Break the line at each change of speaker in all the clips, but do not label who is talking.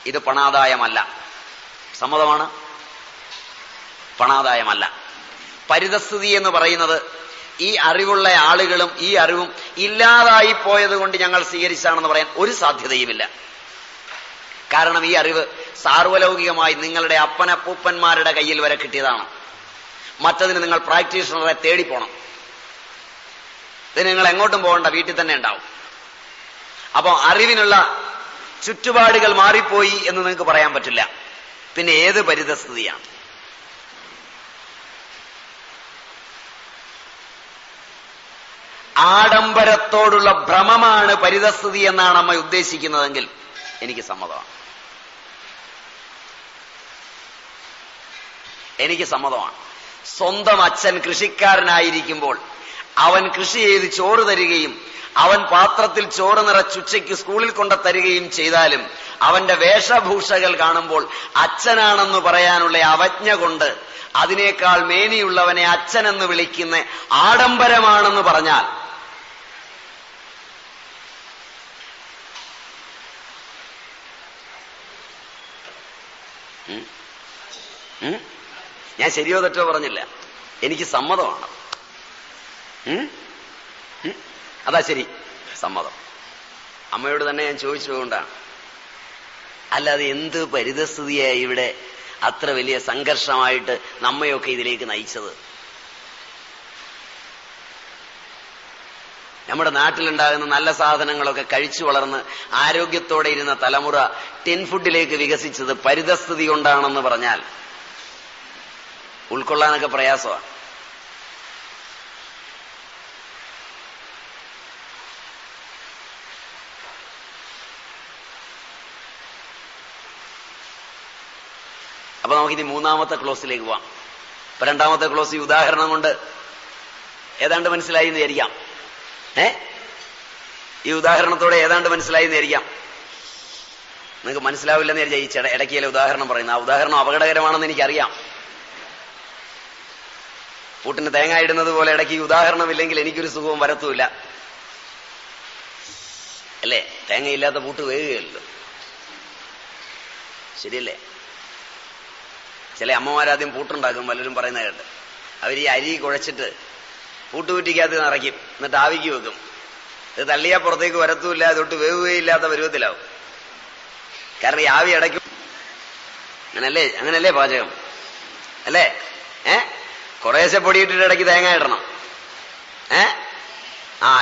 ഇത് പണാദായമല്ല. സമ്മതമാണ്? പണാദായമല്ല. പരിതസ്ഥിതി എന്ന് പറയുന്നത് ഈ അറിവുള്ള ആളുകളും ഈ അറിവും ഇല്ലാതായി പോയത് കൊണ്ട് ഞങ്ങൾ സ്വീകരിച്ചാണെന്ന് പറയാൻ ഒരു സാധ്യതയുമില്ല. കാരണം ഈ അറിവ് സാർവലൗകികമായി നിങ്ങളുടെ അപ്പനപ്പൂപ്പന്മാരുടെ കയ്യിൽ വരെ കിട്ടിയതാണ്. മറ്റതിന് നിങ്ങൾ പ്രാക്ടീഷണറെ തേടിപ്പോണം. ഇതിന് നിങ്ങൾ എങ്ങോട്ടും പോകണ്ട, വീട്ടിൽ തന്നെ ഉണ്ടാവും. അപ്പൊ അറിവിനുള്ള ചുറ്റുപാടുകൾ മാറിപ്പോയി എന്ന് നിങ്ങൾക്ക് പറയാൻ പറ്റില്ല. പിന്നെ ഏത് പരിതസ്ഥിതിയാണ്? ആഡംബരത്തോടുള്ള ഭ്രമമാണ് പരിതസ്ഥിതി എന്നാണ് അമ്മ ഉദ്ദേശിക്കുന്നതെങ്കിൽ എനിക്ക് സമ്മതമാണ്. എനിക്ക് സമ്മതമാണ്. സ്വന്തം അച്ഛൻ കൃഷിക്കാരനായിരിക്കുമ്പോൾ അവൻ കൃഷി ചെയ്ത് ചോറ് തരികയും അവൻ പാത്രത്തിൽ ചോറ് നിറച്ചുച്ചയ്ക്ക് സ്കൂളിൽ കൊണ്ട് തരികയും ചെയ്താലും അവന്റെ വേഷഭൂഷകൾ കാണുമ്പോൾ അച്ഛനാണെന്ന് പറയാനുള്ള അവജ്ഞ കൊണ്ട് അതിനേക്കാൾ മേനിയുള്ളവനെ അച്ഛനെന്ന് വിളിക്കുന്ന ആഡംബരമാണെന്ന് പറഞ്ഞാൽ ഞാൻ ശരിയോ തെറ്റോ പറഞ്ഞില്ല, എനിക്ക് സമ്മതമാണ്. അതാ ശരി, സമ്മതം. അമ്മയോട് തന്നെ ഞാൻ ചോദിച്ചതുകൊണ്ടാണ്. അല്ലാതെ എന്ത് പരിതസ്ഥിതിയായി ഇവിടെ അത്ര വലിയ സംഘർഷമായിട്ട് നമ്മയൊക്കെ ഇതിലേക്ക് നയിച്ചത്? നമ്മുടെ നാട്ടിലുണ്ടാകുന്ന നല്ല സാധനങ്ങളൊക്കെ കഴിച്ചു വളർന്ന് ആരോഗ്യത്തോടെ ഇരുന്ന തലമുറ ടിൻ ഫുഡിലേക്ക് വികസിച്ചത് പരിതസ്ഥിതി കൊണ്ടാണെന്ന് പറഞ്ഞാൽ ഉൾക്കൊള്ളാനൊക്കെ പ്രയാസമാണ്. അപ്പൊ നമുക്കിനി മൂന്നാമത്തെ ക്ലോസിലേക്ക് പോവാം. ഇപ്പൊ രണ്ടാമത്തെ ക്ലോസ് ഈ ഉദാഹരണം കൊണ്ട് ഏതാണ്ട് മനസ്സിലായി എന്ന് വിചാരിക്കാം. ഈ ഉദാഹരണത്തോടെ ഏതാണ്ട് മനസ്സിലായി എന്ന് വിചാരിക്കാം. നിങ്ങൾക്ക് മനസ്സിലാവില്ലെന്ന് വിചാരിച്ചാൽ ഈ ഇടയ്ക്കിലെ ഉദാഹരണം പറയുന്നത് ആ ഉദാഹരണം അപകടകരമാണെന്ന് എനിക്കറിയാം. പൂട്ടിന് തേങ്ങ ഇടുന്നത് പോലെ ഇടയ്ക്ക് ഈ ഉദാഹരണം ഇല്ലെങ്കിൽ എനിക്കൊരു സുഖവും വരത്തുമില്ല, അല്ലേ? തേങ്ങയില്ലാത്ത പൂട്ട് വേകുകയല്ലോ, ശരിയല്ലേ? ചില അമ്മമാരാദ്യം പൂട്ടുണ്ടാക്കും, പലരും പറയുന്ന കേട്ട്. അവർ ഈ അരി കുഴച്ചിട്ട് പൂട്ടുകുറ്റിക്കകത്ത് നിറയ്ക്കും, എന്നിട്ട് ആവിക്ക് വെക്കും. ഇത് തള്ളിയാൽ പുറത്തേക്ക് വരത്തുമില്ല, ഇതൊട്ട് വേവുകയില്ലാത്ത പരുവത്തിലാവും. കാരണം ഈ ആവി അടയ്ക്കും. അങ്ങനല്ലേ പാചകം, അല്ലേ? കുറേശ്ശെ പൊടിയിട്ടിട്ട് ഇടയ്ക്ക് തേങ്ങ ഇടണം.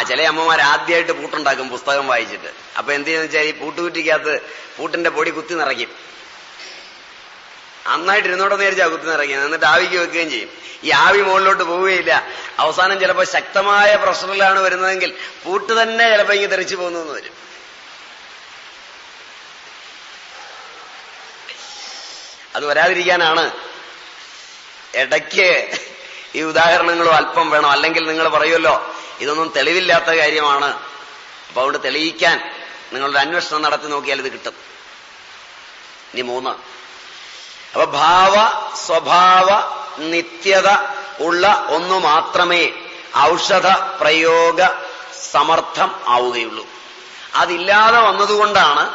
ചില അമ്മമാർ ആദ്യമായിട്ട് പൂട്ടുണ്ടാക്കും പുസ്തകം വായിച്ചിട്ട്. അപ്പൊ എന്ത് ചെയ്യുന്ന വെച്ചാൽ ഈ പൂട്ടുകുറ്റിക്കകത്ത് പൂട്ടിന്റെ പൊടി കുത്തി നിറയ്ക്കും. നന്നായിട്ട് ഇരുന്നോട്ടെന്ന് വിചാരിച്ചാ കുത്തി നിറയ്ക്കും, എന്നിട്ട് ആവിക്ക് വെക്കുകയും ചെയ്യും. ഈ ആവി മുകളിലോട്ട് പോവുകയില്ല. അവസാനം ചിലപ്പോൾ ശക്തമായ പ്രഷറിലാണ് വരുന്നതെങ്കിൽ പൂട്ട് തന്നെ ചിലപ്പോൾ ഇങ്ങനെ തെറിച്ചു പോകുന്നു വരും. അത് വരാതിരിക്കാനാണ് ഇടയ്ക്ക് ഈ ഉദാഹരണങ്ങളും അല്പം വേണം. അല്ലെങ്കിൽ നിങ്ങൾ പറയുമല്ലോ ഇതൊന്നും തെളിവില്ലാത്ത കാര്യമാണ്, അപ്പൊ അതുകൊണ്ട് തെളിയിക്കാൻ നിങ്ങളുടെ അന്വേഷണം നടത്തി നോക്കിയാൽ ഇത് കിട്ടും. ഇനി 3. അപ്പൊ ഭാവ സ്വഭാവ നിത്യത ഉള്ള ഒന്നു മാത്രമേ ഔഷധ പ്രയോഗ സമർത്ഥം ആവുകയുള്ളൂ. അതില്ലാതെ വന്നതുകൊണ്ടാണ്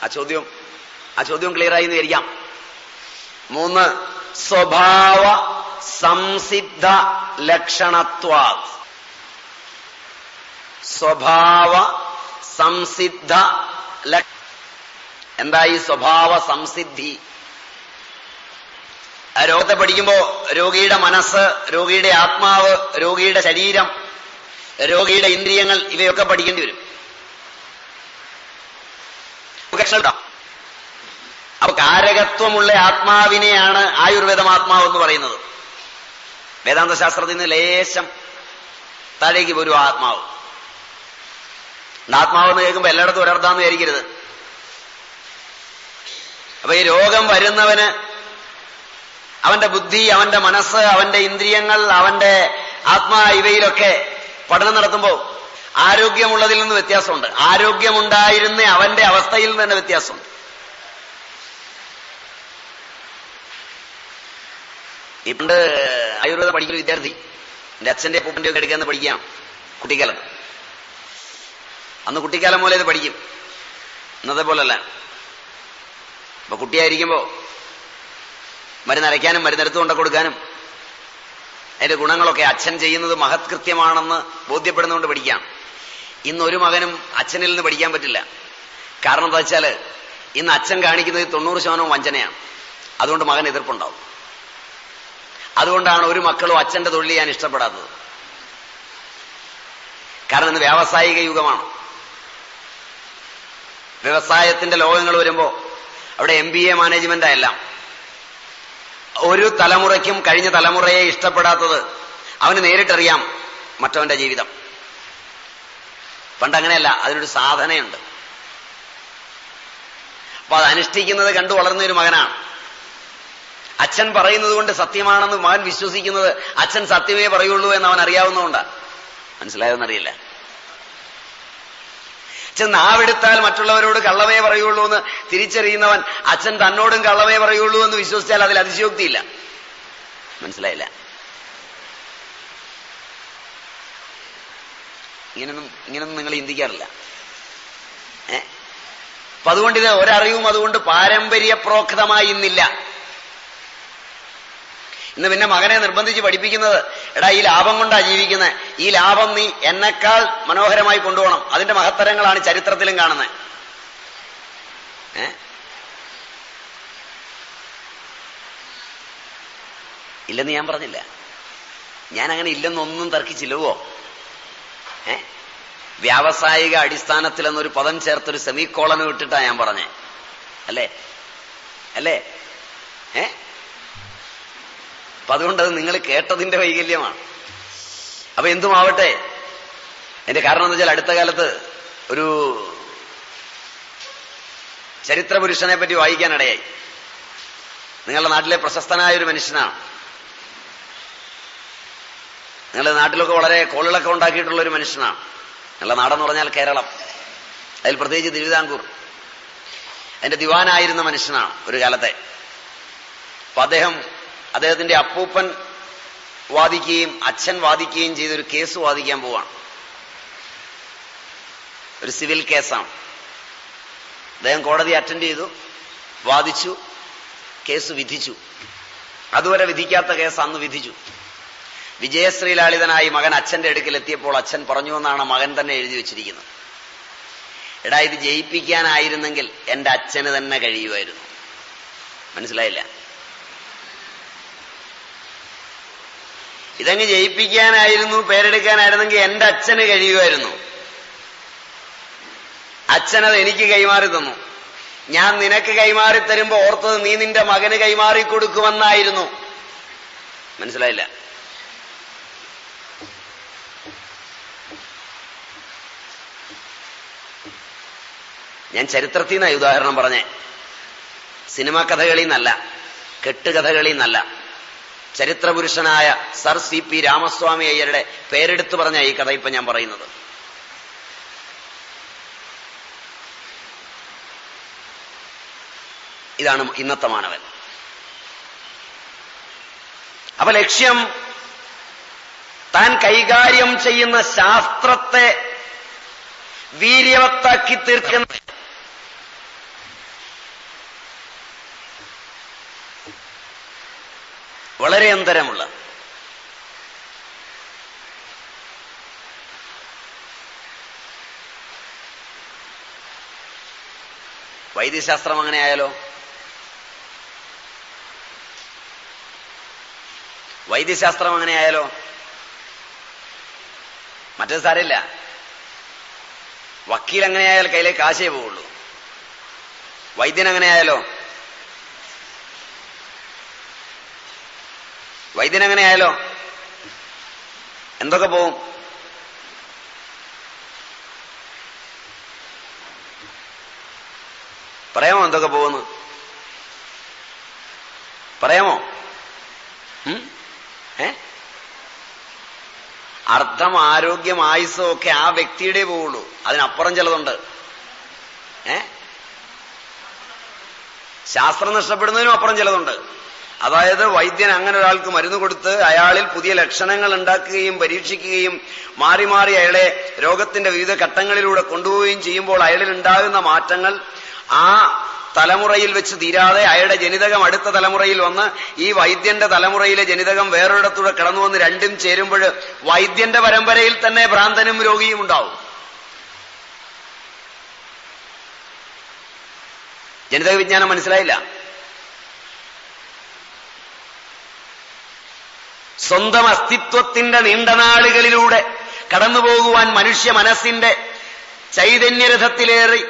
ആ ചോദ്യം ക്ലിയർ ആയി എന്ന് വിചാരിക്കാം. 3. സ്വഭാവ സംസിദ്ധ ലക്ഷണത്വാ. സ്വഭാവ സംസിദ്ധ. എന്താ ഈ സ്വഭാവ സംസിദ്ധി? രോഗത്തെ പഠിക്കുമ്പോ രോഗിയുടെ മനസ്സ്, രോഗിയുടെ ആത്മാവ്, രോഗിയുടെ ശരീരം, രോഗിയുടെ ഇന്ദ്രിയങ്ങൾ, ഇവയൊക്കെ പഠിക്കേണ്ടി വരും. അപ്പൊ കാരകത്വമുള്ള ആത്മാവിനെയാണ് ആയുർവേദം ആത്മാവ് എന്ന് പറയുന്നത്. വേദാന്ത ശാസ്ത്രത്തിൽ നിന്ന് ലേശം താഴേക്ക് പോരും ആത്മാവ്. ആത്മാവെന്ന് കേൾക്കുമ്പോ എല്ലായിടത്തും ഒരർത്ഥാന്ന് വിചാരിക്കരുത്. അപ്പൊ ഈ രോഗം വരുന്നവന് അവന്റെ ബുദ്ധി, അവന്റെ മനസ്സ്, അവന്റെ ഇന്ദ്രിയങ്ങൾ, അവന്റെ ആത്മാ, ഇവയിലൊക്കെ പഠനം നടത്തുമ്പോൾ ആരോഗ്യമുള്ളതിൽ നിന്ന് വ്യത്യാസമുണ്ട്. ആരോഗ്യമുണ്ടായിരുന്ന അവന്റെ അവസ്ഥയിൽ നിന്ന് തന്നെ വ്യത്യാസമുണ്ട്. ഇപ്പണ്ട് ആയുർവേദം പഠിക്കുന്ന വിദ്യാർത്ഥി എന്റെ അച്ഛന്റെ പൂപ്പന്റെ ഒക്കെ എടുക്കാന്ന് പഠിക്കുകയാണ്. കുട്ടിക്കാലം, അന്ന് കുട്ടിക്കാലം പോലെ ഇത് പഠിക്കും, ഇന്നത്തെ പോലല്ല. അപ്പൊ കുട്ടിയായിരിക്കുമ്പോ മരുന്നരയ്ക്കാനും മരുന്നെടുത്തു കൊണ്ട കൊടുക്കാനും അതിന്റെ ഗുണങ്ങളൊക്കെ അച്ഛൻ ചെയ്യുന്നത് മഹത്കൃത്യമാണെന്ന് ബോധ്യപ്പെടുന്നതുകൊണ്ട് പഠിക്കാം. ഇന്നൊരു മകനും അച്ഛനിൽ നിന്ന് പഠിക്കാൻ പറ്റില്ല. കാരണം എന്താ വെച്ചാല് ഇന്ന് അച്ഛൻ കാണിക്കുന്നത് 90% വഞ്ചനയാണ്. അതുകൊണ്ട് മകൻ എതിർപ്പുണ്ടാവും. അതുകൊണ്ടാണ് ഒരു മക്കളും അച്ഛന്റെ തൊഴിൽ ചെയ്യാൻ ഇഷ്ടപ്പെടാത്തത്. കാരണം ഇന്ന് വ്യാവസായിക യുഗമാണ്. വ്യവസായത്തിന്റെ ലോകങ്ങൾ വരുമ്പോ അവിടെ MBA മാനേജ്മെന്റ് എല്ലാം. ഒരു തലമുറയ്ക്കും കഴിഞ്ഞ തലമുറയെ ഇഷ്ടപ്പെടാത്തത് അവന് നേരിട്ടറിയാം മറ്റവന്റെ ജീവിതം. പണ്ടങ്ങനെയല്ല, അതിനൊരു സാധനയുണ്ട്. അപ്പൊ അത് അനുഷ്ഠിക്കുന്നത് കണ്ടു വളർന്നൊരു മകനാണ്. അച്ഛൻ പറയുന്നത് കൊണ്ട് സത്യമാണെന്ന് മകൻ വിശ്വസിക്കുന്നത് അച്ഛൻ സത്യമേ പറയുള്ളൂ എന്ന് അവൻ അറിയാവുന്നതുകൊണ്ടാണ്. മനസ്സിലായോന്നറിയില്ല. അച്ഛൻ നാവെടുത്താൽ മറ്റുള്ളവരോട് കള്ളവേ പറയുള്ളൂ എന്ന് തിരിച്ചറിയുന്നവൻ അച്ഛൻ തന്നോടും കള്ളവേ പറയുള്ളൂ എന്ന് വിശ്വസിച്ചാൽ അതിൽ അതിശയോക്തിയില്ല. മനസ്സിലായില്ല? ഇങ്ങനൊന്നും നിങ്ങൾ ചിന്തിക്കാറില്ല. അപ്പൊ അതുകൊണ്ട് ഇത് ഒരറിവും അതുകൊണ്ട് പാരമ്പര്യപ്രോക്തമായി ഇന്നില്ല. ഇന്ന് പിന്നെ മകനെ നിർബന്ധിച്ച് പഠിപ്പിക്കുന്നത്, എടാ ഈ ലാഭം കൊണ്ടാ ജീവിക്കുന്നത്, ഈ ലാഭം നീ എന്നെക്കാൾ മനോഹരമായി കൊണ്ടുപോകണം. അതിന്റെ മഹത്തരങ്ങളാണ് ചരിത്രത്തിലും കാണുന്നത്. ഇല്ലെന്ന് ഞാൻ പറഞ്ഞില്ല. ഞാൻ അങ്ങനെ ഇല്ലെന്നൊന്നും തർക്കിച്ചില്ലവോ. വ്യാവസായിക അടിസ്ഥാനത്തിൽ എന്നൊരു പദം ചേർത്തൊരു സെമിക്കോളന് വിട്ടിട്ടാ ഞാൻ പറഞ്ഞേ. അല്ലേ? അപ്പൊ അതുകൊണ്ട് അത് നിങ്ങൾ കേട്ടതിന്റെ വൈകല്യമാണ്. അപ്പൊ എന്തുമാവട്ടെ, എന്റെ കാരണം എന്ന് വെച്ചാൽ അടുത്ത കാലത്ത് ഒരു ചരിത്ര പുരുഷനെ പറ്റി വായിക്കാനിടയായി. നിങ്ങളുടെ നാട്ടിലെ പ്രശസ്തനായ ഒരു മനുഷ്യനാണ്. നിങ്ങളുടെ നാട്ടിലൊക്കെ വളരെ കോളിളക്കം ഉണ്ടാക്കിയിട്ടുള്ള ഒരു മനുഷ്യനാണ്. നിങ്ങളുടെ നാടെന്ന് പറഞ്ഞാൽ കേരളം, അതിൽ പ്രത്യേകിച്ച് തിരുവിതാംകൂർ. അതിന്റെ ദിവാനായിരുന്ന മനുഷ്യനാണ് ഒരു കാലത്തെ. അപ്പൊ അദ്ദേഹത്തിന്റെ അപ്പൂപ്പൻ വാദിക്കുകയും അച്ഛൻ വാദിക്കുകയും ചെയ്തൊരു കേസ് വാദിക്കാൻ പോവാണ്. ഒരു സിവിൽ കേസാണ്. അദ്ദേഹം കോടതി അറ്റൻഡ് ചെയ്തു, വാദിച്ചു, കേസ് വിധിച്ചു. അതുവരെ വിധിക്കാത്ത കേസ് അന്ന് വിധിച്ചു. വിജയശ്രീലാളിതനായി മകൻ അച്ഛന്റെ അടുക്കൽ എത്തിയപ്പോൾ അച്ഛൻ പറഞ്ഞു എന്നാണ് മകൻ തന്നെ എഴുതി വെച്ചിരിക്കുന്നത്. എടാ, ഇത് ജയിപ്പിക്കാനായിരുന്നെങ്കിൽ എന്റെ അച്ഛന് തന്നെ കഴിയുമായിരുന്നു. മനസ്സിലായില്ല? ഇതങ്ങ് ജയിപ്പിക്കാനായിരുന്നു, പേരെടുക്കാനായിരുന്നെങ്കിൽ എന്റെ അച്ഛന് കഴിയുമായിരുന്നു. അച്ഛനത് എനിക്ക് കൈമാറി തന്നു. ഞാൻ നിനക്ക് കൈമാറി തരുമ്പോ ഓർത്തത് നീ നിന്റെ മകന് കൈമാറി കൊടുക്കുമെന്നായിരുന്നു. മനസ്സിലായില്ല? ഞാൻ ചരിത്രത്തിൽ നിന്നായി ഉദാഹരണം പറഞ്ഞേ. സിനിമാ കഥകളിൽ നിന്നല്ല, കെട്ടുകഥകളിൽ നിന്നല്ല. ചരിത്രപുരുഷനായ സർ CP രാമസ്വാമി അയ്യരുടെ പേരെടുത്തു പറഞ്ഞ ഈ കഥ ഇപ്പൊ ഞാൻ പറയുന്നത്. ഇതാണ് ഇന്നത്തെ മാനവൻ. അപ്പൊ ലക്ഷ്യം താൻ കൈകാര്യം ചെയ്യുന്ന ശാസ്ത്രത്തെ വീര്യവത്താക്കി തീർക്കുന്ന വളരെ അന്തരമുള്ള വൈദ്യശാസ്ത്രം അങ്ങനെയായാലോ? വൈദ്യശാസ്ത്രം അങ്ങനെയായാലോ? മറ്റേ സാരമില്ല. വക്കീൽ അങ്ങനെയായാൽ കയ്യിലെ കാശേ പോവുള്ളൂ. വൈദ്യൻ അങ്ങനെയായാലോ? വൈദ്യൻ അങ്ങനെയായാലോ എന്തൊക്കെ പോവും? പറയാമോ എന്തൊക്കെ പോകുന്നു? പറയാമോ? അർത്ഥം, ആരോഗ്യം, ആയുസ്സും ഒക്കെ ആ വ്യക്തിയുടെ പോവുള്ളൂ. അതിനപ്പുറം ചിലതുണ്ട്. ശാസ്ത്രം നഷ്ടപ്പെടുന്നതിനും അപ്പുറം ചിലതുണ്ട്. അതായത് വൈദ്യൻ അങ്ങനെ ഒരാൾക്ക് മരുന്ന് കൊടുത്ത് അയാളിൽ പുതിയ ലക്ഷണങ്ങൾ ഉണ്ടാക്കുകയും പരീക്ഷിക്കുകയും മാറി മാറി അയാളെ രോഗത്തിന്റെ വിവിധ ഘട്ടങ്ങളിലൂടെ കൊണ്ടുപോവുകയും ചെയ്യുമ്പോൾ അയാളിൽ ഉണ്ടാകുന്ന മാറ്റങ്ങൾ ആ തലമുറയിൽ വെച്ച് തീരാതെ അയാളുടെ ജനിതകം അടുത്ത തലമുറയിൽ വന്ന് ഈ വൈദ്യന്റെ തലമുറയിലെ ജനിതകം വേറൊരിടത്തൂടെ കടന്നു വന്ന് രണ്ടും ചേരുമ്പോൾ വൈദ്യന്റെ പരമ്പരയിൽ തന്നെ ഭ്രാന്തനും രോഗിയും ഉണ്ടാവും. ജനിതക വിജ്ഞാനം മനസ്സിലായില്ല. സ്വന്തം അസ്തിത്വത്തിന്റെ നീണ്ടനാളുകളിലൂടെ കടന്നുപോകുവാൻ മനുഷ്യ മനസ്സിന്റെ ചൈതന്യരഥത്തിലേറി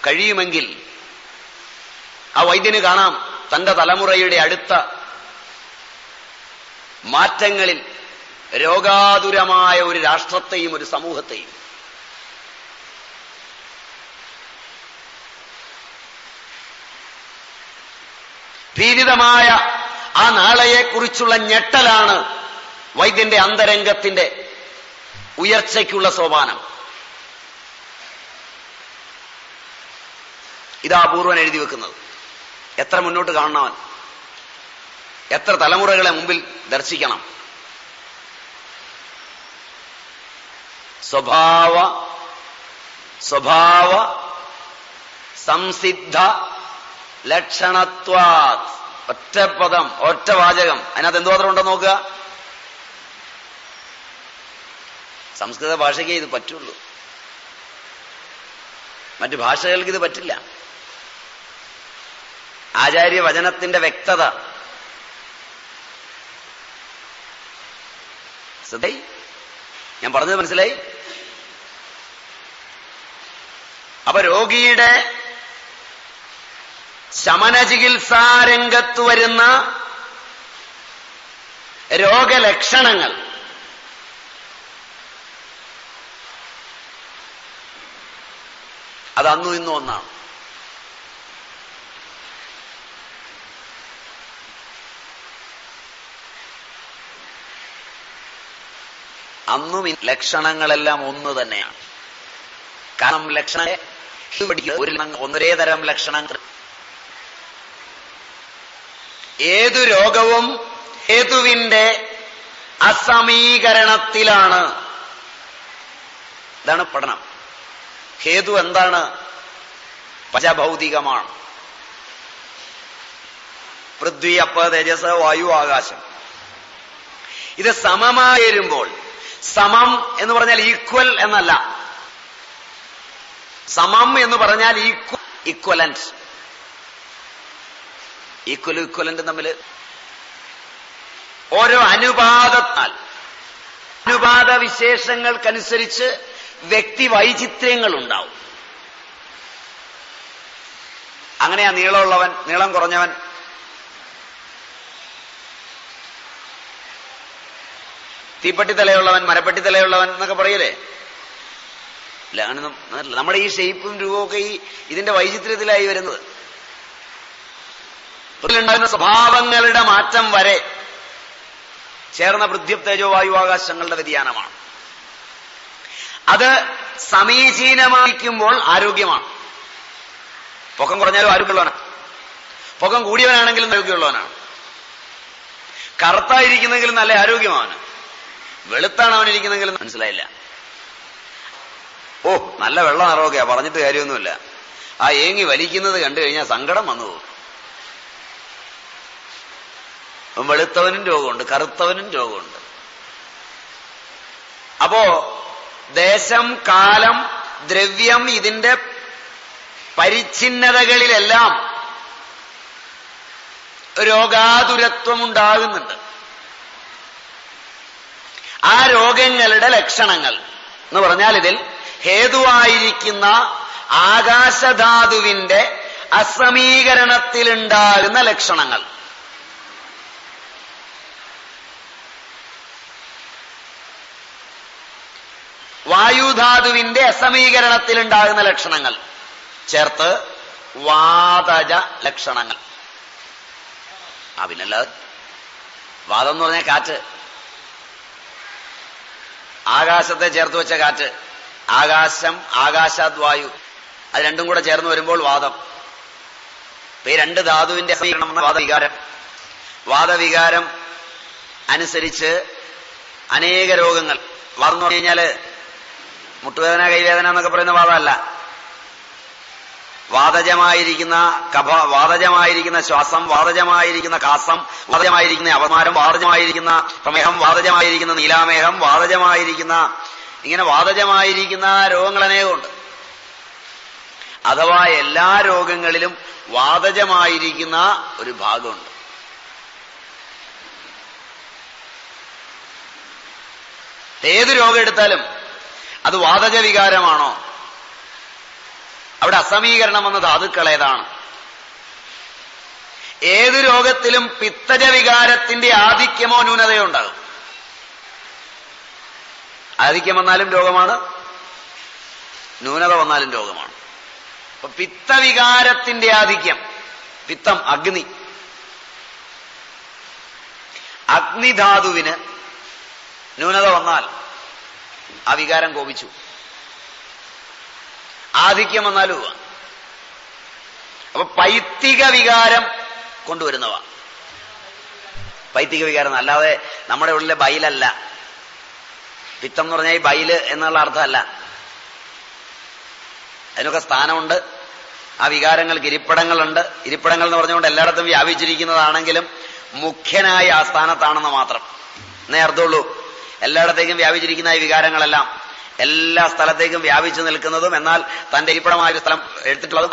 കഴിയുമെങ്കിൽ ആ വൈദ്യന് കാണാം തന്റെ തലമുറയുടെ അടുത്ത മാറ്റങ്ങളിൽ രോഗാതുരമായ ഒരു രാഷ്ട്രത്തെയും ഒരു സമൂഹത്തെയും. ഭീതിതമായ ആ നാളെയെക്കുറിച്ചുള്ള ഞെട്ടലാണ് വൈദ്യന്റെ അന്തരംഗത്തിന്റെ ഉയർച്ചയ്ക്കുള്ള സോപാനം. ഇതാ അപൂർവൻ എഴുതി വെക്കുന്നത്. എത്ര മുന്നോട്ട് കാണണവൻ, എത്ര തലമുറകളെ മുമ്പിൽ ദർശിക്കണം. സ്വഭാവ സംസിദ്ധ ലക്ഷണത്വാത്. ഒറ്റ പദം, ഒറ്റ വാചകം, അതിനകത്ത് എന്തുമാത്രം ഉണ്ടെന്ന് നോക്കുക. സംസ്കൃത ഭാഷയ്ക്ക് ഇത് പറ്റുള്ളൂ, മറ്റു ഭാഷകൾക്ക് ഇത് പറ്റില്ല. ആചാര്യ വചനത്തിന്റെ വ്യക്തത. ഞാൻ പറഞ്ഞത് മനസ്സിലായി? അപ്പൊ രോഗിയുടെ ശമന ചികിത്സാരംഗത്ത് വരുന്ന രോഗലക്ഷണങ്ങൾ അത് അന്നും ഇന്നും ഒന്നാണ്. അന്നും ലക്ഷണങ്ങളെല്ലാം ഒന്ന് തന്നെയാണ്. കാരണം ഒന്നരേ തരം ലക്ഷണങ്ങൾ. ഏതു രോഗവും ഹേതുവിന്റെ അസമീകരണത്തിലാണ്. ഇതാണ് പഠനം. ഹേതു എന്താണ്? പഞ്ചഭൗതികമാണ്. പൃഥ്വി, അപ്പ, തേജസ്, വായു, ആകാശം. ഇത് സമമായിരുമ്പോൾ, സമം എന്ന് പറഞ്ഞാൽ ഈക്വൽ എന്നല്ല, സമം എന്ന് പറഞ്ഞാൽ ഈക്വലന്റ്. ഈക്വലന്റ് തമ്മിൽ ഓരോ അനുപാത വിശേഷങ്ങൾക്കനുസരിച്ച് വ്യക്തി വൈചിത്ര്യങ്ങൾ ഉണ്ടാവും. അങ്ങനെയാ നീളമുള്ളവൻ, നീളം കുറഞ്ഞവൻ, തീപ്പെട്ടിത്തലയുള്ളവൻ, മരപ്പെട്ടിത്തലയുള്ളവൻ എന്നൊക്കെ പറയലേ. ഇല്ല, അങ്ങനെ നമ്മുടെ ഈ ഷെയ്പ്പും രൂപമൊക്കെ ഇതിന്റെ വൈചിത്ര്യത്തിലായി വരുന്നത്. ഉണ്ടാകുന്ന സ്വഭാവങ്ങളുടെ മാറ്റം വരെ ചേർന്ന പൃഥ്വി, തേജോ, വായു, ആകാശങ്ങളുടെ വ്യതിയാനമാണ്. അത് സമീചീനമായിരിക്കുമ്പോൾ ആരോഗ്യമാണ്. പൊക്കം കുറഞ്ഞാലും ആരോഗ്യമുള്ളവനാണ്, പൊക്കം കൂടിയവനാണെങ്കിലും ആരോഗ്യമുള്ളവനാണ്. കറുത്തായിരിക്കുന്നെങ്കിലും നല്ല ആരോഗ്യമാണ്. വെളുത്താണ് അവനിരിക്കുന്നെങ്കിലും മനസ്സിലായില്ല. ഓ, നല്ല വെള്ള നിറമൊക്കെയാ, പറഞ്ഞിട്ട് കാര്യമൊന്നുമില്ല. ആ ഏങ്ങി വലിക്കുന്നത് കണ്ടു കഴിഞ്ഞാൽ സങ്കടം വന്നു പോകും. വെളുത്തവനും രോഗമുണ്ട്, കറുത്തവനും രോഗമുണ്ട്. അപ്പോ ദേശം, കാലം, ദ്രവ്യം, ഇതിന്റെ പരിച്ഛിന്നതകളിലെല്ലാം രോഗാതുരത്വം ഉണ്ടാകുന്നുണ്ട്. ആ രോഗങ്ങളുടെ ലക്ഷണങ്ങൾ എന്ന് പറഞ്ഞാൽ ഇതിൽ ഹേതുവായിരിക്കുന്ന ആകാശധാതുവിന്റെ അസമീകരണത്തിലുണ്ടാകുന്ന ലക്ഷണങ്ങൾ. വായുധാതുവിന്റെ അസമീകരണത്തിലുണ്ടാകുന്ന ലക്ഷണങ്ങൾ ചേർത്ത് വാതജ ലക്ഷണങ്ങൾ. പിന്നല്ലാതെ വാദം എന്ന് പറഞ്ഞാൽ കാറ്റ്, ആകാശത്തെ ചേർത്ത് വെച്ച കാറ്റ്. ആകാശം, ആകാശാത് വായു, അത് രണ്ടും കൂടെ ചേർന്ന് വരുമ്പോൾ വാദം. ഈ രണ്ട് ധാതുവിന്റെ വാദവികാരം. വാദവികാരം അനുസരിച്ച് അനേക രോഗങ്ങൾ. വാദം എന്ന് പറഞ്ഞു കഴിഞ്ഞാല് മുട്ടുവേദന, കൈവേദന എന്നൊക്കെ പറയുന്ന വാദമല്ല. വാതജമായിരിക്കുന്ന കഫ, വാതജമായിരിക്കുന്ന ശ്വാസം, വാതജമായിരിക്കുന്ന കാസം, വാതജമായിരിക്കുന്ന അപമാനം, വാതജമായിരിക്കുന്ന പ്രമേഹം, വാതജമായിരിക്കുന്ന നീലാമേഹം, വാതജമായിരിക്കുന്ന ഇങ്ങനെ വാതജമായിരിക്കുന്ന രോഗങ്ങൾ അനേകമുണ്ട്. അഥവാ എല്ലാ രോഗങ്ങളിലും വാതജമായിരിക്കുന്ന ഒരു ഭാഗമുണ്ട്. ഏത് രോഗം എടുത്താലും അത് വാതജ വികാരമാണോ? അവിടെ അസമീകരണം എന്ന ധാതുക്കൾ ഏതാണ്? ഏത് രോഗത്തിലും പിത്തജ വികാരത്തിന്റെ ആധിക്യമോ ന്യൂനതയോ ഉണ്ടാകും. ആധിക്യം വന്നാലും രോഗമാണ്, ന്യൂനത വന്നാലും രോഗമാണ്. അപ്പൊ പിത്തവികാരത്തിന്റെ ആധിക്യം, പിത്തം അഗ്നി, അഗ്നിധാതുവിന് ന്യൂനത വന്നാൽ ആ വികാരം കോപിച്ചു. ആധിക്യം വന്നാലും അപ്പൊ പൈത്തിക വികാരം കൊണ്ടുവരുന്നവ. പൈത്തിക വികാരം അല്ലാതെ നമ്മുടെ ഉള്ളിലെ ബൈലല്ല. പിത്തം എന്ന് പറഞ്ഞാൽ ഈ ബൈല് എന്നുള്ള അർത്ഥമല്ല. അതിനൊക്കെ സ്ഥാനമുണ്ട്. ആ വികാരങ്ങൾക്ക് ഇരിപ്പിടങ്ങളുണ്ട്. ഇരിപ്പിടങ്ങൾ എന്ന് പറഞ്ഞുകൊണ്ട് എല്ലായിടത്തും വ്യാപിച്ചിരിക്കുന്നതാണെങ്കിലും മുഖ്യനായ ആ സ്ഥാനത്താണെന്ന് മാത്രം എന്നേ അർത്ഥമുള്ളൂ. എല്ലായിടത്തേക്കും വ്യാപിച്ചിരിക്കുന്ന ഈ വികാരങ്ങളെല്ലാം എല്ലാ സ്ഥലത്തേക്കും വ്യാപിച്ചു നിൽക്കുന്നതും എന്നാൽ തന്റെ ഇരിപ്പിടമായ ഒരു സ്ഥലം എടുത്തിട്ടുള്ളതും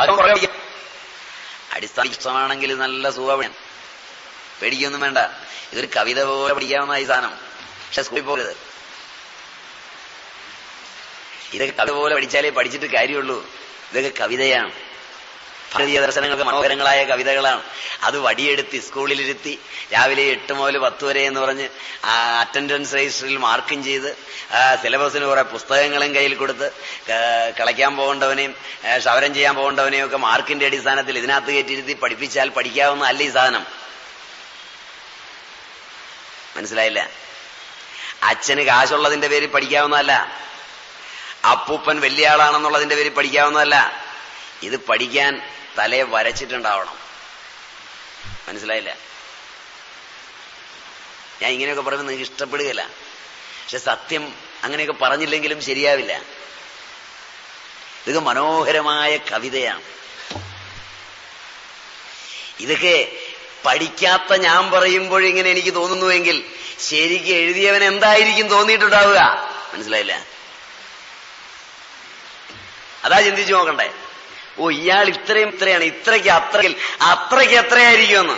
അടിസ്ഥാനമാണെങ്കിൽ നല്ല സുഖമാണ്, പേടിക്കൊന്നും വേണ്ട. ഇതൊരു കവിത പോലെ പഠിക്കാവുന്ന ഈ സാധനം. പക്ഷെ സ്കൂളിൽ പോകരുത്. ഇതൊക്കെ കവിത പോലെ പഠിച്ചാലേ പഠിച്ചിട്ട് കാര്യമുള്ളൂ. ഇതൊക്കെ കവിതയാണ്. ഭാരതീയ ദർശനങ്ങൾക്ക് മനോഹരങ്ങളായ കവിതകളാണ്. അത് വടിയെടുത്ത് സ്കൂളിലിരുത്തി രാവിലെ 8 മുതൽ 10 വരെ എന്ന് പറഞ്ഞ് അറ്റൻഡൻസ് രജിസ്റ്ററിൽ മാർക്കും ചെയ്ത് സിലബസിന് കുറെ പുസ്തകങ്ങളും കയ്യിൽ കൊടുത്ത് കളിക്കാൻ പോകേണ്ടവനെയും ക്ഷവരം ചെയ്യാൻ പോകേണ്ടവനെയും ഒക്കെ മാർക്കിന്റെ അടിസ്ഥാനത്തിൽ ഇതിനകത്ത് കയറ്റിയിരുത്തി പഠിപ്പിച്ചാൽ പഠിക്കാവുന്ന അല്ല ഈ സാധനം. മനസ്സിലായില്ല? അച്ഛന് കാശുള്ളതിന്റെ പേരിൽ പഠിക്കാവുന്നതല്ല. അപ്പൂപ്പൻ വലിയ ആളാണെന്നുള്ളതിന്റെ പേരിൽ പഠിക്കാവുന്നതല്ല. ഇത് പഠിക്കാൻ തലയെ വരച്ചിട്ടുണ്ടാവണം. മനസ്സിലായില്ല? ഞാൻ ഇങ്ങനെയൊക്കെ പറയുമ്പോൾ നിങ്ങൾക്ക് ഇഷ്ടപ്പെടുകയില്ല. പക്ഷെ സത്യം അങ്ങനെയൊക്കെ പറഞ്ഞില്ലെങ്കിലും ശരിയാവില്ല. ഇതൊക്കെ മനോഹരമായ കവിതയാണ്. ഇതൊക്കെ പഠിക്കാത്ത ഞാൻ പറയുമ്പോഴിങ്ങനെ എനിക്ക് തോന്നുന്നുവെങ്കിൽ ശരിക്കും എഴുതിയവൻ എന്തായിരിക്കും തോന്നിയിട്ടുണ്ടാവുക? മനസ്സിലായില്ല? അതാ ചിന്തിച്ചു നോക്കണ്ടേ. ഓ, ഇയാൾ ഇത്രയാണ്, ഇത്രയ്ക്ക് അത്രയ്ക്ക് എത്രയായിരിക്കുമെന്ന്.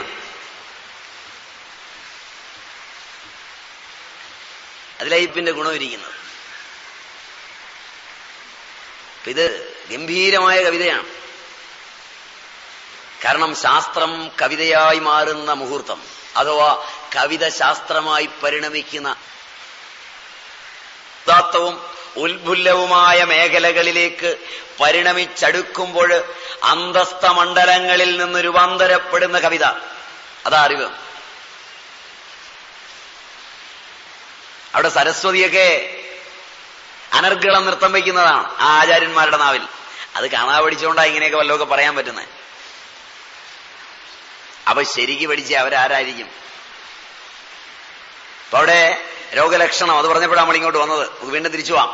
അതിലയിപ്പിന്റെ ഗുണം ഇരിക്കുന്നത്. ഇത് ഗംഭീരമായ കവിതയാണ്. കാരണം ശാസ്ത്രം കവിതയായി മാറുന്ന മുഹൂർത്തം, അഥവാ കവിത ശാസ്ത്രമായി പരിണമിക്കുന്ന ഉദാത്തവും ഉത്ഫുല്ലവുമായ മേഖലകളിലേക്ക് പരിണമിച്ചടുക്കുമ്പോൾ അന്തസ്ഥ മണ്ഡലങ്ങളിൽ നിന്ന് രൂപാന്തരപ്പെടുന്ന കവിത, അതാ അറിവ്. അവിടെ സരസ്വതിയൊക്കെ അനർഗളം നൃത്തം വയ്ക്കുന്നതാണ് ആ ആചാര്യന്മാരുടെ നാവിൽ. അത് കാണാതെ പഠിച്ചുകൊണ്ടാണ് ഇങ്ങനെയൊക്കെ വല്ലതൊക്കെ പറയാൻ പറ്റുന്നത്. അപ്പൊ ശരിക്ക് പഠിച്ച അവരാരായിരിക്കും? അപ്പൊ അവിടെ രോഗലക്ഷണം അത് പറഞ്ഞപ്പോഴാണ് നമ്മളിങ്ങോട്ട് വന്നത്. വീണ്ടും തിരിച്ചു പോവാം.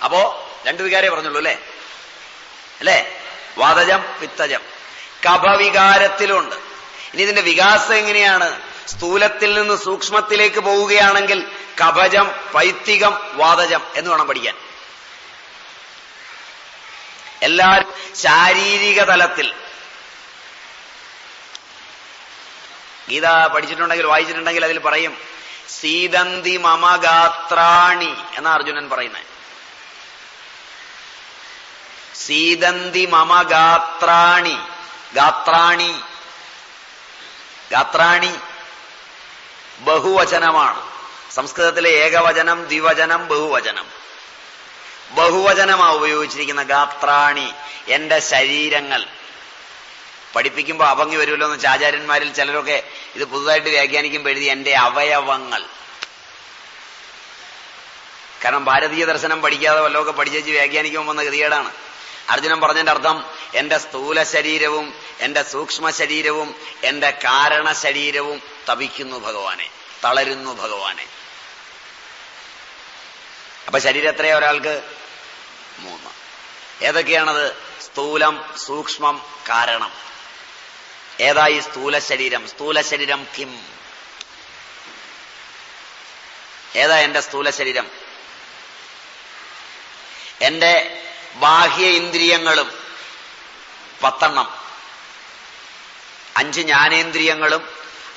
അപ്പോ 2 വികാരേ പറഞ്ഞുള്ളൂ അല്ലേ? വാതജം, പിത്തജം. കഫവികാരത്തിലുണ്ട്. ഇനി ഇതിന്റെ വികാസം എങ്ങനെയാണ്? സ്ഥൂലത്തിൽ നിന്ന് സൂക്ഷ്മത്തിലേക്ക് പോവുകയാണെങ്കിൽ കഫജം, പൈത്തികം, വാതജം എന്ന് വേണം പഠിക്കാൻ. എല്ലാവരും ശാരീരിക തലത്തിൽ ഗീത പഠിച്ചിട്ടുണ്ടെങ്കിൽ വായിച്ചിട്ടുണ്ടെങ്കിൽ അതിൽ പറയും സീതന്തി മമഗാത്രാണി എന്നാ അർജുനൻ പറയുന്നത്. സീതന്തി മമഗാത്രാണി. ഗാത്രാണി, ഗാത്രാണി ബഹുവചനമാണ്. സംസ്കൃതത്തിലെ ഏകവചനം, ദ്വിവചനം, ബഹുവചനം. ബഹുവചനമാ ഉപയോഗിച്ചിരിക്കുന്ന ഗാത്രാണി. എന്റെ ശരീരങ്ങൾ. പഠിപ്പിക്കുമ്പോൾ അഭംഗി വരുമല്ലോ എന്ന് ആചാര്യന്മാരിൽ ചിലരൊക്കെ ഇത് പുതുതായിട്ട് വ്യാഖ്യാനിക്കുമ്പോൾ എഴുതി എന്റെ അവയവങ്ങൾ. കാരണം ഭാരതീയ ദർശനം പഠിക്കാതെ വല്ലതൊക്കെ പഠിച്ചു വ്യാഖ്യാനിക്കുമ്പോൾ വന്ന ഗതികേടാണ്. അർജുനൻ പറഞ്ഞതിന്റെ അർത്ഥം എന്റെ സ്ഥൂല ശരീരവും എന്റെ സൂക്ഷ്മ ശരീരവും എന്റെ കാരണ ശരീരവും തപിക്കുന്നു ഭഗവാനെ, തളരുന്നു ഭഗവാനെ. അപ്പൊ ശരീരം എത്രയാ ഒരാൾക്ക്? 3. ഏതൊക്കെയാണത്? സ്ഥൂലം, സൂക്ഷ്മം, കാരണം. ഏതായി സ്ഥൂല ശരീരം? സ്ഥൂല ശരീരം കിം? ഏതാ എന്റെ സ്ഥൂല ശരീരം? എന്റെ ബാഹ്യ ഇന്ദ്രിയങ്ങളും 10 5 ജ്ഞാനേന്ദ്രിയങ്ങളും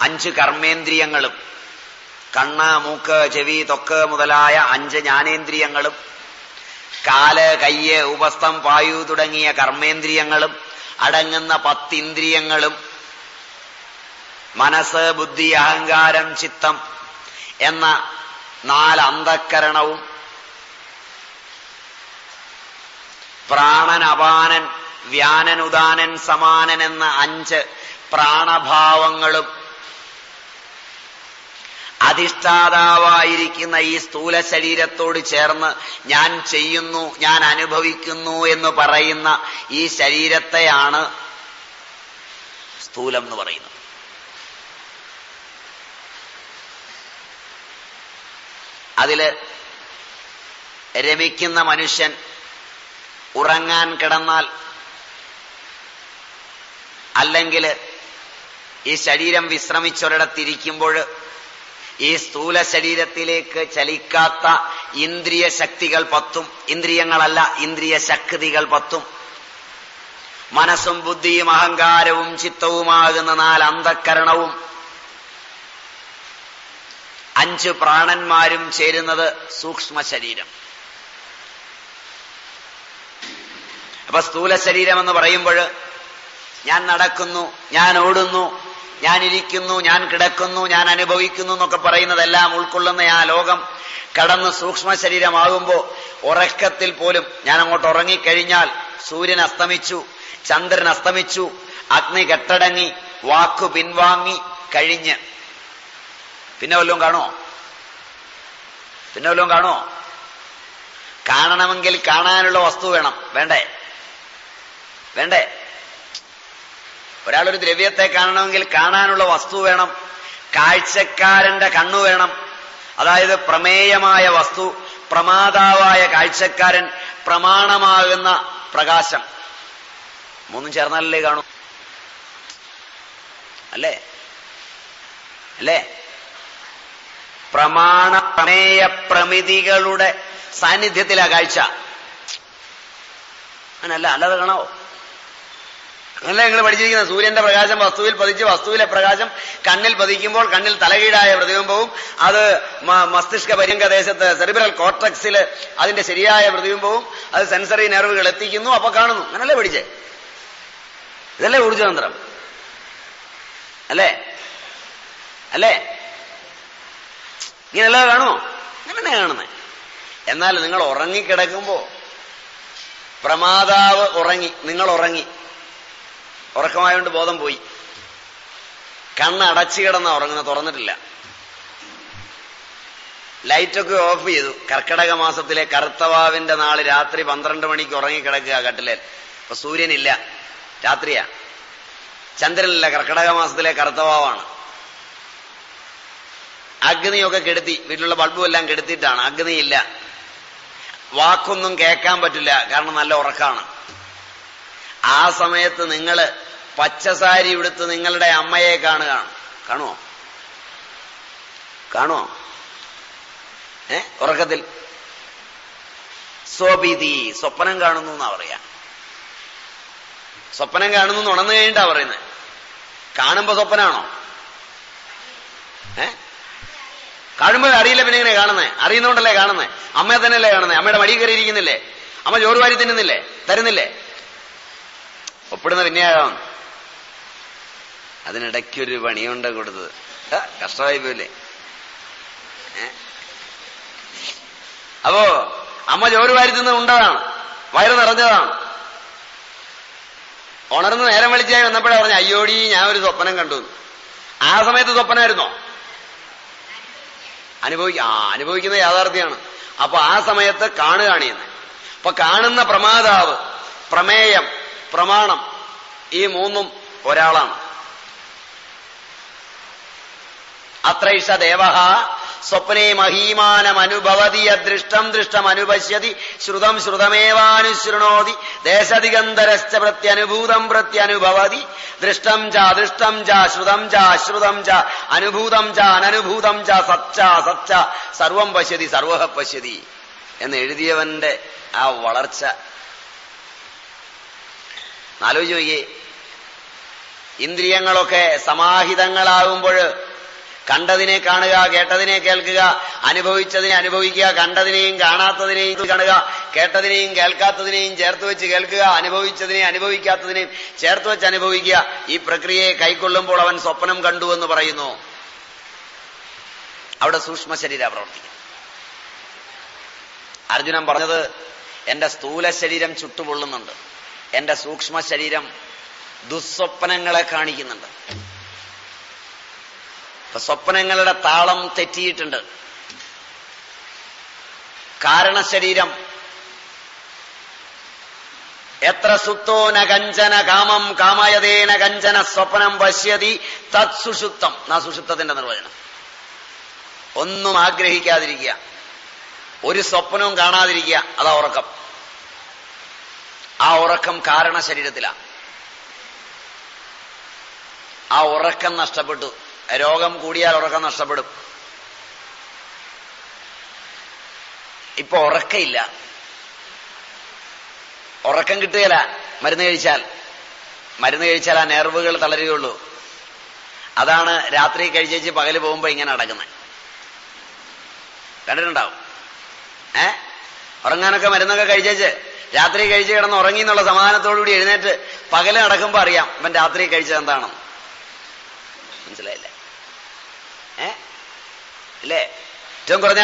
5 കർമ്മേന്ദ്രിയങ്ങളും, കണ്ണ്, മൂക്ക്, ചെവി, ത്വക്ക് മുതലായ 5 ജ്ഞാനേന്ദ്രിയങ്ങളും, കാല്, കയ്യ്, ഉപസ്ഥം, പായു തുടങ്ങിയ കർമ്മേന്ദ്രിയങ്ങളും അടങ്ങുന്ന 10 ഇന്ദ്രിയങ്ങളും, മനസ്സ്, ബുദ്ധി, അഹങ്കാരം, ചിത്തം എന്ന 4 അന്ധക്കരണവും, പ്രാണൻ, അപാനൻ, വ്യാനൻ, ഉദാനൻ, സമാനൻ എന്ന 5 പ്രാണഭാവങ്ങളും അധിഷ്ഠാതാവായിരിക്കുന്ന ഈ സ്ഥൂല ശരീരത്തോട് ചേർന്ന് ഞാൻ ചെയ്യുന്നു, ഞാൻ അനുഭവിക്കുന്നു എന്ന് പറയുന്ന ഈ ശരീരത്തെയാണ് സ്ഥൂലം എന്ന് പറയുന്നത്. അതില് രമിക്കുന്ന മനുഷ്യൻ ഉറങ്ങാൻ കിടന്നാൽ, അല്ലെങ്കിൽ ഈ ശരീരം വിശ്രമിച്ചൊരിടത്തിരിക്കുമ്പോൾ ഈ സ്ഥൂല ശരീരത്തിലേക്ക് ചലിക്കാത്ത ഇന്ദ്രിയ ശക്തികൾ 10, ഇന്ദ്രിയങ്ങളല്ല ഇന്ദ്രിയ ശക്തികൾ 10, മനസ്സും ബുദ്ധിയും അഹങ്കാരവും ചിത്തവുമാകുന്ന 4 അന്ധക്കരണവും 5 പ്രാണന്മാരും ചേരുന്നത് സൂക്ഷ്മ ശരീരം. അപ്പൊ സ്ഥൂല ശരീരം എന്ന് പറയുമ്പോൾ ഞാൻ നടക്കുന്നു, ഞാൻ ഓടുന്നു, ഞാൻ ഇരിക്കുന്നു, ഞാൻ കിടക്കുന്നു, ഞാൻ അനുഭവിക്കുന്നു എന്നൊക്കെ പറയുന്നതെല്ലാം ഉൾക്കൊള്ളുന്ന ആ ലോകം കടന്ന് സൂക്ഷ്മ ശരീരമാകുമ്പോ ഉറക്കത്തിൽ പോലും ഞാൻ അങ്ങോട്ട് ഉറങ്ങിക്കഴിഞ്ഞാൽ സൂര്യൻ അസ്തമിച്ചു, ചന്ദ്രൻ അസ്തമിച്ചു, അഗ്നി കെട്ടടങ്ങി, വാക്കു പിൻവാങ്ങി കഴിഞ്ഞ് പിന്നെ വല്ലതും കാണോ? പിന്നെ വല്ലതും കാണോ? കാണണമെങ്കിൽ കാണാനുള്ള വസ്തു വേണം. വേണ്ടേ? വേണ്ടേ? ഒരാളൊരു ദ്രവ്യത്തെ കാണണമെങ്കിൽ കാണാനുള്ള വസ്തു വേണം, കാഴ്ചക്കാരന്റെ കണ്ണു വേണം. അതായത് പ്രമേയമായ വസ്തു, പ്രമാതാവായ കാഴ്ചക്കാരൻ, പ്രമാണമാകുന്ന പ്രകാശം, 3 ചേർന്നാലല്ലേ കാണൂ? അല്ലേ? അല്ലേ? പ്രമാണ പ്രമേയ പ്രമിതികളുടെ സാന്നിധ്യത്തിലാ കാഴ്ച. അങ്ങനല്ല, അല്ലാതെ കാണാവോ? അങ്ങനല്ല നിങ്ങൾ പഠിച്ചിരിക്കുന്നത്. സൂര്യന്റെ പ്രകാശം വസ്തുവിൽ പതിച്ച് വസ്തുവിലെ പ്രകാശം കണ്ണിൽ പതിക്കുമ്പോൾ കണ്ണിൽ തലകീഴായ പ്രതിബിംബവും അത് മസ്തിഷ്ക പര്യങ്കദേശത്ത് സെറിബ്രൽ കോർട്ടക്സിൽ അതിന്റെ ശരിയായ പ്രതിബിംബവും അത് സെൻസറി നെർവുകൾ എത്തിക്കുന്നു, അപ്പൊ കാണുന്നു. അങ്ങനല്ലേ പഠിച്ചേ? ഇതല്ലേ ഊർജ്ജതന്ത്രം? അല്ലേ? അല്ലേ? ഇങ്ങനെയല്ലാതെ കാണുമോ? അങ്ങനെ കാണുന്നേ. എന്നാൽ നിങ്ങൾ ഉറങ്ങിക്കിടക്കുമ്പോ പ്രമാതാവ് ഉറങ്ങി, നിങ്ങൾ ഉറങ്ങി, ഉറക്കമായോണ്ട് ബോധം പോയി, കണ്ണ് അടച്ചു കിടന്ന ഉറങ്ങുന്ന, തുറന്നിട്ടില്ല, ലൈറ്റൊക്കെ ഓഫ് ചെയ്തു. കർക്കിടക മാസത്തിലെ കറുത്തവാവിന്റെ നാള് രാത്രി 12 മണിക്ക് ഉറങ്ങിക്കിടക്കുക കട്ടിലേൽ. അപ്പൊ സൂര്യനില്ല, രാത്രിയാ, ചന്ദ്രനില്ല, കർക്കിടക മാസത്തിലെ കറുത്തവാവാണ്. അഗ്നിയൊക്കെ കെടുത്തി, വീട്ടിലുള്ള ബൾബും എല്ലാം കെടുത്തിയിട്ടാണ്, അഗ്നിയില്ല, വാക്കൊന്നും കേൾക്കാൻ പറ്റില്ല, കാരണം നല്ല ഉറക്കാണ്. ആ സമയത്ത് നിങ്ങള് പച്ചസാരി ഉടുത്ത് നിങ്ങളുടെ അമ്മയെ കാണുകയാണ്. കാണുമോ? കാണുമോ? ഉറക്കത്തിൽ സ്വപിതി, സ്വപ്നം കാണുന്നു എന്നാ പറയാ. സ്വപ്നം കാണുന്നു എന്ന് ഉണർന്നു കഴിഞ്ഞിട്ടാ പറയുന്നത്. കാണുമ്പോ സ്വപ്നാണോ? കാണുമ്പോ അറിയില്ല, പിന്നെ ഇങ്ങനെ കാണുന്നേ? അറിയുന്നോണ്ടല്ലേ കാണുന്നേ? അമ്മയെ തന്നെയല്ലേ കാണുന്നേ? അമ്മയുടെ മടി കയറി ഇരിക്കുന്നില്ലേ? അമ്മ ചോറ് വാരി തിന്നുന്നില്ലേ? തരുന്നില്ലേ? ഒപ്പിടുന്ന പിന്നെയാകാം. അതിനിടയ്ക്കൊരു പണിയുണ്ട കൊടുത്തത്, കഷ്ടമായി പോയില്ലേ? അപ്പോ അമ്മ ചോറ് വാരി തിന്നത് ഉണ്ടതാണ്, വയറ് നിറഞ്ഞതാണ്. ഉണർന്ന് നേരം വെളിച്ചായി വന്നപ്പോഴാ പറഞ്ഞ, അയ്യോടി ഞാൻ ഒരു സ്വപ്നം കണ്ടു. ആ സമയത്ത് സ്വപ്നമായിരുന്നോ? അനുഭവിക്കുന്ന യാഥാർത്ഥ്യമാണ്. അപ്പൊ ആ സമയത്ത് കാണുകയാണിന്ന്. അപ്പൊ കാണുന്ന പ്രമാതാവ്, പ്രമേയം, പ്രമാണം, ഈ 3 ഒരാളാണ്. അത്രൈഷ ദേവഃ സ്വപ്നേ മഹീമാനമനുഭവതി യദൃഷ്ടം ദൃഷ്ടമനുപശ്യതി ശ്രുതം ശ്രുതമേവാനുശൃണോതി ദേശദിഗന്ധരശ്ച പ്രത്യനുഭൂതം പ്രത്യനുഭവതി ദൃഷ്ടം ച ശ്രുതം ച അശ്രുതം ച അനുഭൂതം ച അനനുഭൂതം ച സച്ച സച്ച സർവം പശ്യതി സർവഃ പശ്യതി എന്ന് എഴുതിയവന്റെ ആ വളർച്ച ആലോചിച്ച് നോക്കിയേ. ഇന്ദ്രിയങ്ങളൊക്കെ സമാഹിതങ്ങളാകുമ്പോൾ കണ്ടതിനെ കാണുക, കേട്ടതിനെ കേൾക്കുക, അനുഭവിച്ചതിനെ അനുഭവിക്കുക, കണ്ടതിനെയും കാണാത്തതിനെയും കാണുക, കേട്ടതിനെയും കേൾക്കാത്തതിനെയും ചേർത്ത് വെച്ച് കേൾക്കുക, അനുഭവിച്ചതിനെയും അനുഭവിക്കാത്തതിനെയും ചേർത്ത് വെച്ച് അനുഭവിക്കുക. ഈ പ്രക്രിയയെ കൈക്കൊള്ളുമ്പോൾ അവൻ സ്വപ്നം കണ്ടു എന്ന് പറയുന്നു. അവിടെ സൂക്ഷ്മ ശരീര പ്രവർത്തിക്കും. അർജുനൻ പറഞ്ഞത് എന്റെ സ്ഥൂല ശരീരം ചുട്ടുപൊള്ളുന്നുണ്ട്, എന്റെ സൂക്ഷ്മ ശരീരം ദുസ്വപ്നങ്ങളെ കാണിക്കുന്നുണ്ട്. ഇപ്പൊ സ്വപ്നങ്ങളുടെ താളം തെറ്റിയിട്ടുണ്ട്. കാരണശരീരം എത്ര സുപ്തോ ന കഞ്ചന കാമം കാമയതേന കഞ്ചന സ്വപ്നം പശ്യതി തത് സുഷുപ്തം. സുഷുപ്തത്തിന്റെ നിർവചനം ഒന്നും ആഗ്രഹിക്കാതിരിക്കുക, ഒരു സ്വപ്നവും കാണാതിരിക്കുക, അതാ ഉറക്കം. ആ ഉറക്കം കാരണശരീരത്തിലാണ്. ആ ഉറക്കം നഷ്ടപ്പെട്ടു. രോഗം കൂടിയാൽ ഉറക്കം നഷ്ടപ്പെടും. ഇപ്പൊ ഉറക്കമില്ല, ഉറക്കം കിട്ടുകയില്ല. മരുന്ന് കഴിച്ചാൽ ആ നെർവുകൾ തളരുകയുള്ളൂ. അതാണ് രാത്രി കഴിച്ചേച്ച് പകല് പോകുമ്പോ ഇങ്ങനെ നടക്കുന്നത്. കണ്ടിട്ടുണ്ടാവും. ഉറങ്ങാനൊക്കെ മരുന്നൊക്കെ കഴിച്ചേച്ച് രാത്രി കഴിച്ച് കിടന്ന് ഉറങ്ങി എന്നുള്ള സമാധാനത്തോടുകൂടി എഴുന്നേറ്റ് പകല് നടക്കുമ്പോ അറിയാം ഇവൻ രാത്രി കഴിച്ചത് എന്താണെന്ന്. മനസ്സിലായില്ലേ? ഇല്ലേ? ഏറ്റവും കുറഞ്ഞ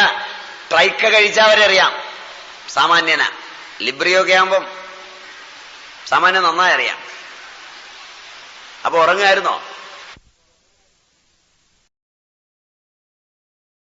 ട്രൈക്ക കഴിച്ചവരെ അറിയാം. സാമാന്യന ലിബ്രിയൊക്കെ ആകുമ്പം സാമാന്യം നന്നായി അറിയാം. അപ്പൊ ഉറങ്ങുമായിരുന്നോ?